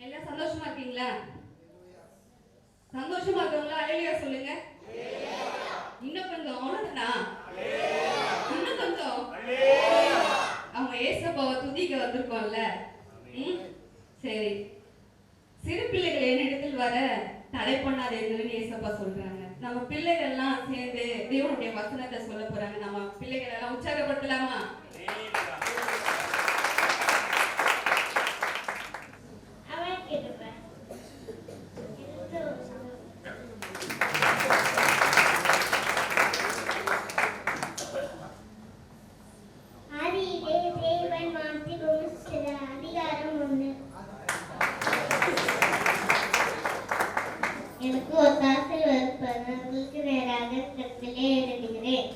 எல்லாம் சந்தோஷமா இருக்கீங்களா? சந்தோஷமா இருக்கவங்களா அல்லேலூயா சொல்லுங்க. இன்னும் கொஞ்சம் அவ்வளவுதானா? இன்னும் கொஞ்சம் அவங்க ஏசப்பாவை துதிக்க வந்திருக்கோம்ல. சரி, சிறு பிள்ளைகள் என்னிடத்தில் வர தடை பண்ணாதீங்கன்னு ஏசப்பா சொல்றாங்க. நம்ம பிள்ளைகள்லாம் சேர்ந்து தேவனுடைய வசனத்தை சொல்ல போறாங்க. நம்ம பிள்ளைகள் எல்லாம் உற்சாகப்படுத்தலாமா? எனக்கு ஒத்தாசை வருவதற்கு நேராக கற்களே எழுதுகிறேன்.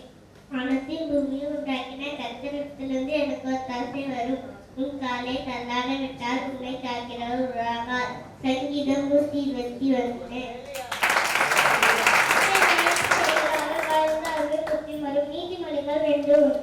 வானத்தையும் பூமியும் உண்டாக்கின கர்த்தரிடத்திலிருந்து எனக்கு ஒத்தாசை வரும். உன் காலை தள்ளாட விட்டால் உன்னை காக்கிறவர் உருவாகார். சங்கீதம் 121. வரும் நீதிமொழிகள் 2:1.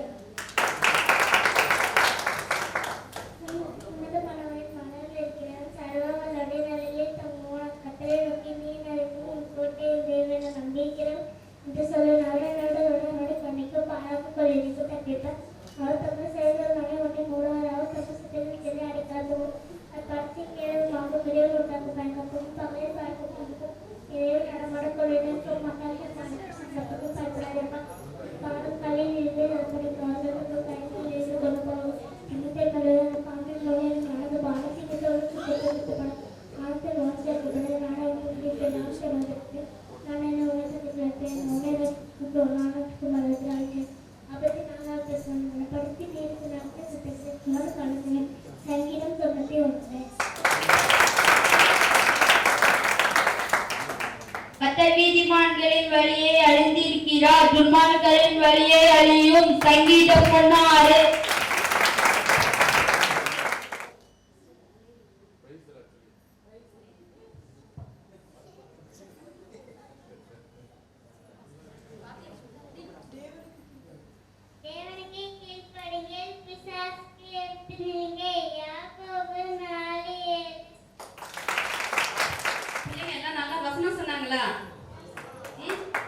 நீதிமான்களின் வழியே அழிந்திருக்கிறார், துன்மார்க்கரின் வழியே அழியும். சங்கீதம் 1:6.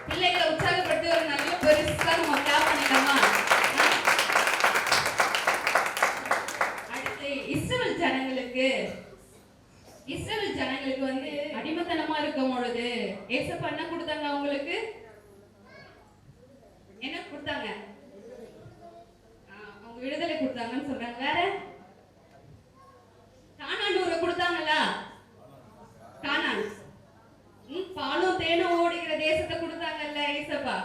பிள்ளைகளை உற்சாகப்படுத்தி ஒரு நல்ல பெருசா நம்ம கிளாப் பண்ணிடலாமா? அடுத்து இஸ்ரவேல் ஜனங்களுக்கு வந்து அடிமைத்தனமா இருக்கும் பொழுது ஏசப்பா என்ன கொடுத்தாங்க? அவங்களுக்கு என்ன கொடுத்தாங்க? அவங்க விடுதலை கொடுத்தாங்கன்னு சொல்றாங்க. வேற கானான் ஊரை கொடுத்தாங்களா? கானான் பாலும் தேனும் ஓடுகிற தேசத்தை கொடுத்தாங்கல்ல ஏசப்பா.